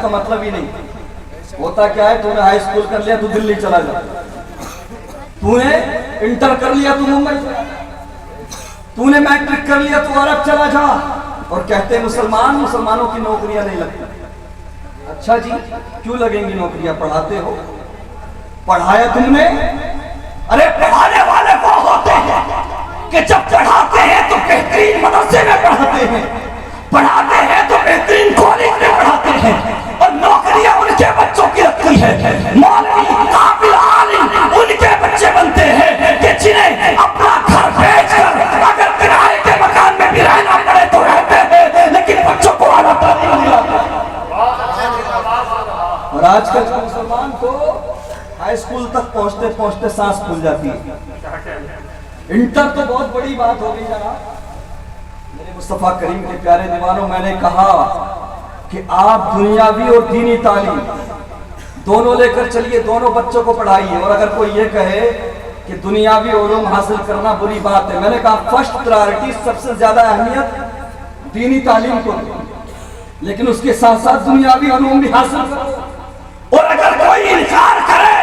کا مطلب ہی نہیں ہوتا کیا ہے. تو نے ہائی اسکول کر لیا تو دلی چلا جا, تو نے انٹر کر لیا تو ممبئی چلا جا, تو نے میٹرک کر لیا تو عرب چلا جا. اور کہتے ہیں مسلمانوں کی نوکریاں نہیں لگتی. اچھا جی کیوں لگیں گی نوکریاں؟ پڑھاتے ہو, پڑھایا تم نے. ارے پڑھانے والے وہ ہوتے ہیں کہ جب پڑھاتے ہیں تو بہترین مدرسے میں پڑھاتے ہیں, پڑھاتے ہیں تو بہترین کالج میں پڑھاتے ہیں, اور نوکریاں ان کے بچوں کی لگتی ہے. مولوی قابل عالم ان کے بچے بنتے ہیں کہ جنہیں اپنا گھر بیچ کر اگر کرائے کے مکان میں بھی رہنا پڑے تو رہتے ہیں, لیکن بچوں کو اعلیٰ تعلیم دلاتے ہیں. اور آج کل مسلمان کو ہائی اسکول تک پہنچتے پہنچتے سانس پھول جاتی ہے. انٹر تو بہت بڑی بات ہو گئی جناب. میرے مصطفیٰ کریم کے پیارے دیوانوں, میں نے کہا کہ آپ دنیاوی اور دینی تعلیم دونوں لے کر چلیے, دونوں بچوں کو پڑھائیے. اور اگر کوئی یہ کہے کہ دنیاوی علوم حاصل کرنا بری بات ہے, میں نے کہا فرسٹ پرائرٹی, سب سے زیادہ اہمیت دینی تعلیم کو دیں, لیکن اس کے ساتھ ساتھ دنیاوی علوم بھی حاصل کرو. اور اگر کوئی انکار کرے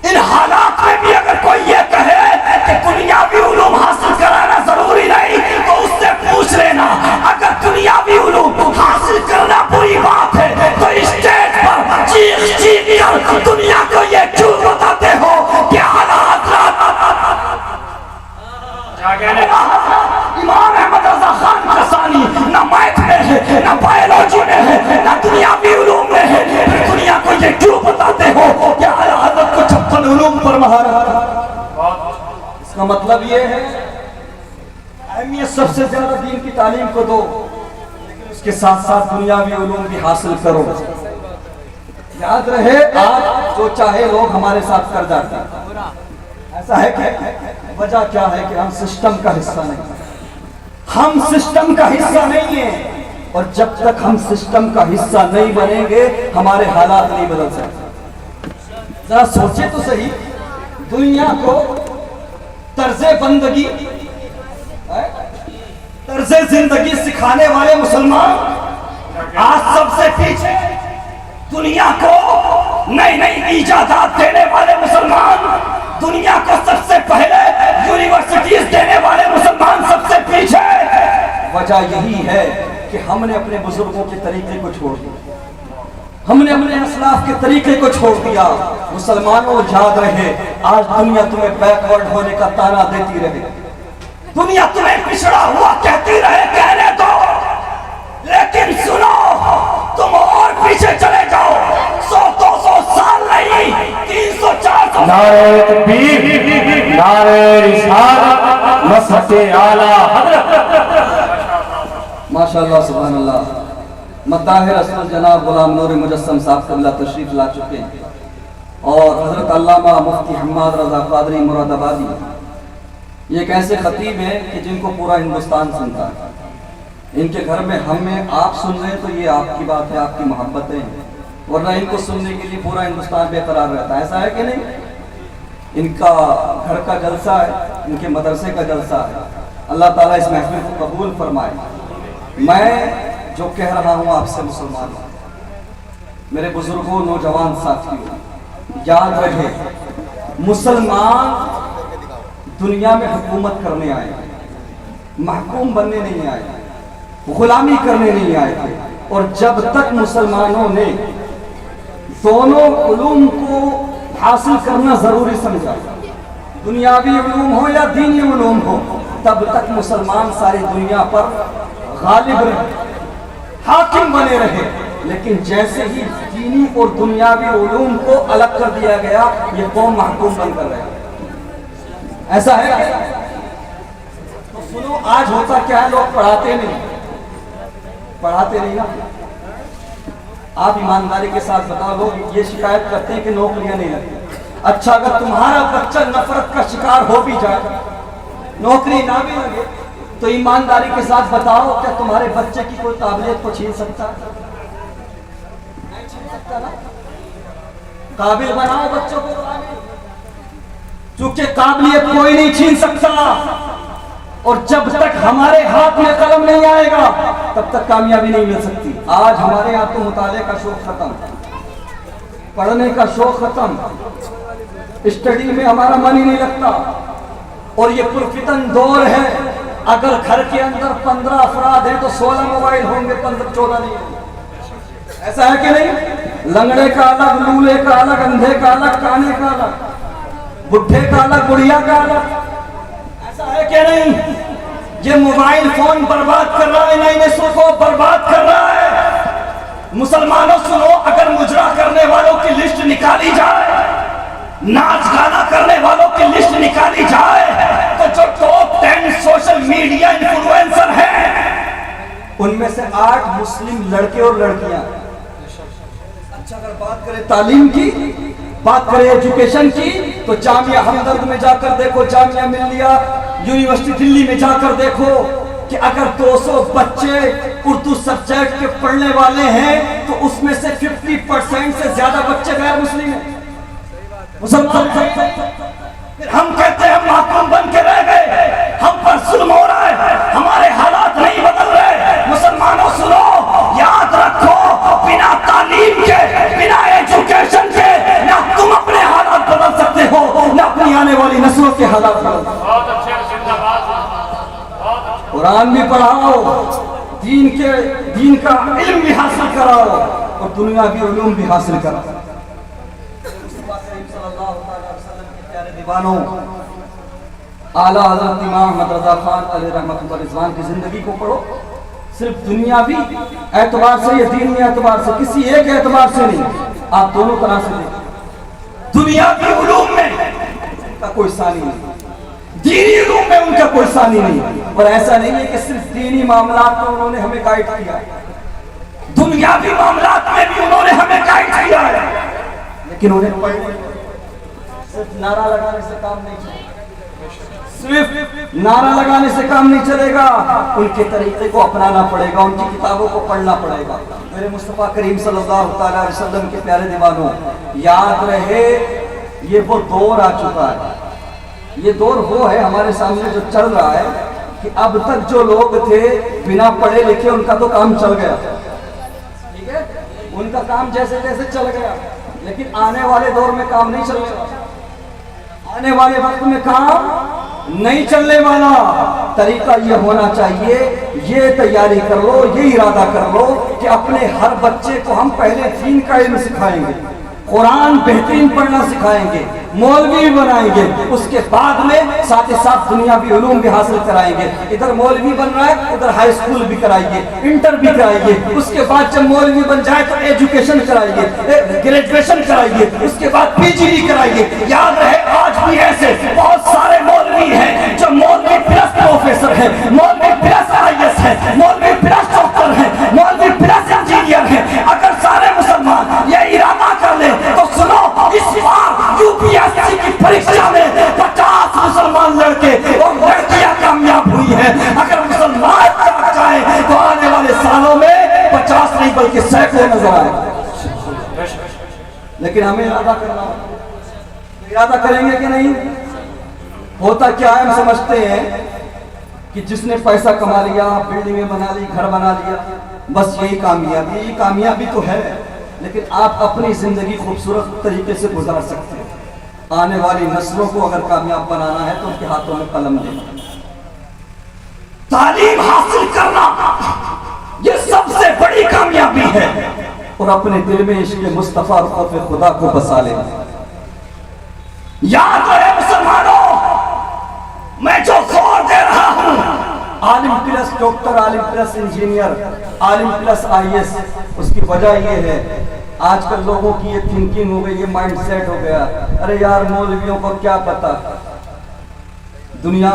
ان حالات میں بھی, اگر کوئی یہ کہے کہ دنیاوی علوم حاصل کرانا ضروری نہیں, تو اس سے پوچھ لینا اگر دنیاوی علوم حاصل کرنا بری بات ہے تو اسٹیج پر چیخ چیخ کر دنیا کو یہ کیوں بتاتے ہو کہ حالات امام احمد رضا خان قسانی نہ میتھ میں ہے, نہ بائیولوجی میں ہے, نہ دنیاوی علوم میں ہے, پھر دنیا کو یہ کیوں بتاتے ہو کہ حضرت کو 56 علوم پر مہارت ہے؟ اس کا مطلب یہ ہے اہمیت سب سے زیادہ دین کی تعلیم کو دو, لیکن اس کے ساتھ ساتھ دنیاوی علوم بھی حاصل کرو. یاد رہے آج جو چاہے لوگ ہمارے ساتھ کر جاتے ہیں. ایسا ہے کہ وجہ کیا ہے کہ ہم سسٹم کا حصہ نہیں, ہم سسٹم کا حصہ نہیں ہیں, اور جب تک ہم سسٹم کا حصہ نہیں بنیں گے ہمارے حالات نہیں بدل سکتے. ذرا سوچے تو صحیح, دنیا کو طرز بندگی طرز زندگی سکھانے والے مسلمان آج سب سے پیچھے, دنیا کو نئی نئی ایجادات دینے والے مسلمان, دنیا کو سب سے پہلے یونیورسٹیز دینے والے مسلمان سب سے پیچھے. وجہ یہی ہے کہ ہم نے اپنے بزرگوں کے طریقے کو چھوڑ دیا, ہم نے اپنے اسلاف کے طریقے کو چھوڑ دیا. مسلمانوں یاد رہے, آج دنیا تمہیں بیکورڈ ہونے کا تانا دیتی رہے, دنیا تمہیں پچھڑا ہوا کہتی رہے, کہنے دو, لیکن سنو تم اور پیچھے چلے جاؤ, 100-200 سال نہیں, 300-400. نعرہ تکبیر, نعرہ رسالت, مسجد اعلیٰ حضرت. ماشاءاللہ سبحان اللہ. مداح رسول جناب غلام نور مجسم صاحب قبلہ تشریف لا چکے ہیں, اور حضرت علامہ مفتی حماد رضا قادری مراد آبادی یہ ایک ایسے خطیب ہیں کہ جن کو پورا ہندوستان سنتا ہے. ان کے گھر میں ہمیں آپ سن رہے ہیں تو یہ آپ کی بات ہے, آپ کی محبتیں ہیں, ورنہ ان کو سننے کے لیے پورا ہندوستان بے قرار رہتا ہے. ایسا ہے کہ نہیں؟ ان کا گھر کا جلسہ ہے, ان کے مدرسے کا جلسہ ہے. اللہ تعالیٰ اس محفل کو قبول فرمائے. میں جو کہہ رہا ہوں آپ سے مسلمانوں, میرے بزرگوں, نوجوان ساتھیوں, یاد رہے مسلمان دنیا میں حکومت کرنے آئے, محکوم بننے نہیں آئے, غلامی کرنے نہیں آئے تھے. اور جب تک مسلمانوں نے دونوں علوم کو حاصل کرنا ضروری سمجھا, دنیاوی علوم ہو یا دینی علوم ہو, تب تک مسلمان ساری دنیا پر غالب رہے, حاکم بنے رہے. لیکن جیسے ہی دینی اور دنیاوی علوم کو الگ کر دیا گیا, یہ قوم محکوم بن کر رہے. ایسا ہے تو سنو, آج ہوتا کیا ہے, لوگ پڑھاتے نہیں نا. آپ ایمانداری کے ساتھ بتاؤ, لوگ یہ شکایت کرتے ہیں کہ نوکریاں نہیں لگتی. اچھا اگر تمہارا بچہ نفرت کا شکار ہو بھی جائے, نوکری نہ بھی لگے, تو ایمانداری کے ساتھ بتاؤ کیا تمہارے بچے کی کوئی قابلیت کو چھین سکتا ہے؟ نہیں چھین سکتا نا. قابل بناؤ بچوں کو, چونکہ قابلیت کوئی نہیں چھین سکتا. اور جب تک ہمارے ہاتھ میں قلم نہیں آئے گا تب تک کامیابی نہیں مل سکتی۔ آج ہمارے یہاں تو مطالعے کا شوق ختم، پڑھنے کا شوق ختم، اسٹڈی میں ہمارا من ہی نہیں لگتا، اور یہ پرفتن دور ہے۔ اگر گھر کے اندر 15 افراد ہیں تو 16 موبائل ہوں گے، 14 نہیں ہوں گے۔ ایسا ہے کہ نہیں؟ لنگڑے کا الگ، لولے کا الگ، اندھے کا الگ، کانے کا الگ، بڈھے کا الگ، بڑھیا کا الگ۔ ایسا ہے کہ نہیں؟ یہ موبائل فون برباد کر رہا ہے، نئی نسل کو برباد کر رہا ہے۔ مسلمانوں سنو، اگر مجرا کرنے والوں کی لسٹ نکالی جائے، ناچ گانا کرنے والوں کی لسٹ نکالی جائے، تو جو ٹاپ 10 سوشل میڈیا انفلوئنسر ہیں ان میں سے 8 مسلم لڑکے اور لڑکیاں۔ اچھا، اگر بات کریں تعلیم کی، بات کریں ایجوکیشن کی، تو جامعہ ہمدرد میں جا کر دیکھو، جامعہ ملیہ یونیورسٹی دلی میں جا کر دیکھو کہ اگر 200 بچے اردو سبجیکٹ کے پڑھنے والے ہیں تو اس میں سے 50% سے زیادہ بچے غیر مسلم ہیں۔ پھر ہم کہتے ہیں ہم محکوم بن کے رہ گئے، ہم پر ظلم ہو رہا ہے، ہمارے حالات نہیں بدل رہے۔ مسلمانوں سنو، یاد رکھو، بنا تعلیم کے، بنا ایجوکیشن کے نہ تم اپنے حالات بدل سکتے ہو، نہ اپنی آنے والی نسلوں کے حالات بدل سکتے ہو۔ قرآن بھی پڑھاؤ، دین کا علم بھی حاصل کراؤ، اور دنیاوی علوم بھی حاصل کراؤ۔ دیوانوں، اعلیٰ حضرت امام احمد رضا خان علیہ رحمۃ اللہ رضوان کی زندگی کو پڑھو، صرف دنیاوی اعتبار سے یا دینی اعتبار سے، کسی ایک اعتبار سے نہیں، آپ دونوں طرح سے دیکھیں۔ دنیاوی علوم میں ان کا کوئی ثانی نہیں، دینی علوم میں ان کا کوئی ثانی نہیں، اور ایسا نہیں ہے کہ صرف دینی معاملات میں انہوں نے ہمیں گائیڈ کیا، دنیاوی معاملات میں بھی انہوں نے ہمیں گائیڈ کیا ہے، لیکن انہیں پڑھنے صرف نعرہ لگانے سے کام نہیں چلے گا، صرف نعرہ لگانے سے کام نہیں چلے گا، ان کے طریقے کو اپنانا پڑے گا، ان کی کتابوں کو پڑھنا پڑے گا۔ میرے مصطفیٰ کریم صلی اللہ تعالیٰ علیہ وسلم کے پیارے دیوانوں، یاد رہے یہ وہ دور آ چکا ہے، یہ دور وہ ہے ہمارے سامنے جو چل رہا ہے کہ اب تک جو لوگ تھے بنا پڑھے لکھے ان کا تو کام چل گیا، ٹھیک ہے، ان کا کام جیسے جیسے چل گیا، لیکن آنے والے دور میں کام نہیں چلے گا، آنے والے وقت میں کام نہیں چلنے والا۔ طریقہ یہ ہونا چاہیے، یہ تیاری کر لو، یہ ارادہ کر لو کہ اپنے ہر بچے کو ہم پہلے دین کا علم سکھائیں گے، قرآن بہترین پڑھنا سکھائیں گے، مولوی بنائیں گے، اس کے بعد میں ساتھ ہی ساتھ دنیاوی علوم بھی حاصل کرائیں گے۔ ادھر مولوی بن رہا ہے، ادھر ہائی اسکول بھی کرائیے، انٹر بھی کرائیے، اس کے بعد جب مولوی بن جائے تو ایجوکیشن کرائیے، گریجویشن کرائیے، اس کے بعد پی جی ڈی کرائیے۔ یاد رہے آج بھی ایسے بہت سارے مولوی ہیں جو مولوی پلس پروفیسر ہیں، مولوی پلس آئی ایس ہیں، مولوی پلس ڈاکٹر ہیں، مولوی پلس انجینئر ہیں۔ اگر سارے مسلمان یہ ارادہ کر لیں تو سنو، اس بار یو پی ایس سی کی پریکشا میں 50 مسلمان لڑکے اور لڑکیاں کامیاب ہوئی ہیں۔ اگر مسلمان جاگ جائیں تو آنے والے سالوں میں 50 نہیں بلکہ سینکڑوں نظر آئے، لیکن ہمیں ارادہ کرنا ہوگا۔ ارادہ کریں گے کہ نہیں؟ ہوتا کیا ہے، ہم سمجھتے ہیں کہ جس نے پیسہ کما لیا، بلڈنگیں بنا لی، گھر بنا لیا، بس یہی کامیابی۔ یہ کامیابی تو ہے، لیکن آپ اپنی زندگی خوبصورت طریقے سے گزار سکتے ہیں۔ آنے والی نسلوں کو اگر کامیاب بنانا ہے تو ان کے ہاتھوں میں قلم دینا، تعلیم حاصل کرنا، یہ سب سے بڑی کامیابی ہے، اور اپنے دل میں عشق مصطفیٰ اور خوف خدا کو بسا لینا۔ یاد رہے مسلمانوں، میں جو زور دے رہا ہوں، عالم پلس ڈاکٹر، عالم پلس انجینئر، عالم پلس آئی ایس، اس کی وجہ یہ ہے آج کل لوگوں کی یہ تھنکنگ ہو گئی، یہ مائنڈ سیٹ ہو گیا، ارے یار مولویوں کو کیا پتا دنیا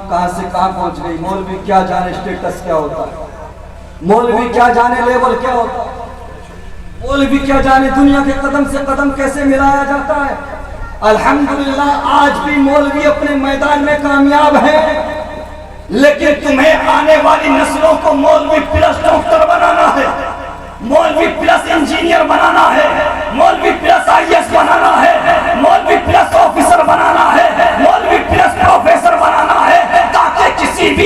کہاں سے کہاں پہنچ گئی، مولوی کیا جانے اسٹیٹس کیا ہوتا ہے، مولوی کیا جانے لیول کیا ہوتا ہے، مولوی کیا جانے دنیا کے قدم سے قدم کیسے ملایا جاتا ہے۔ الحمدللہ آج بھی مولوی اپنے میدان میں کامیاب ہیں، لیکن تمہیں آنے والی نسلوں کو مولوی پلس ڈاکٹر بنانا ہے، مولوی پلس انجینئر بنانا ہے، مولوی پلس آئی ایس بنانا ہے، مولوی پلس آفیسر بنانا ہے، مولوی پلس پروفیسر بنانا ہے، تاکہ کسی بھی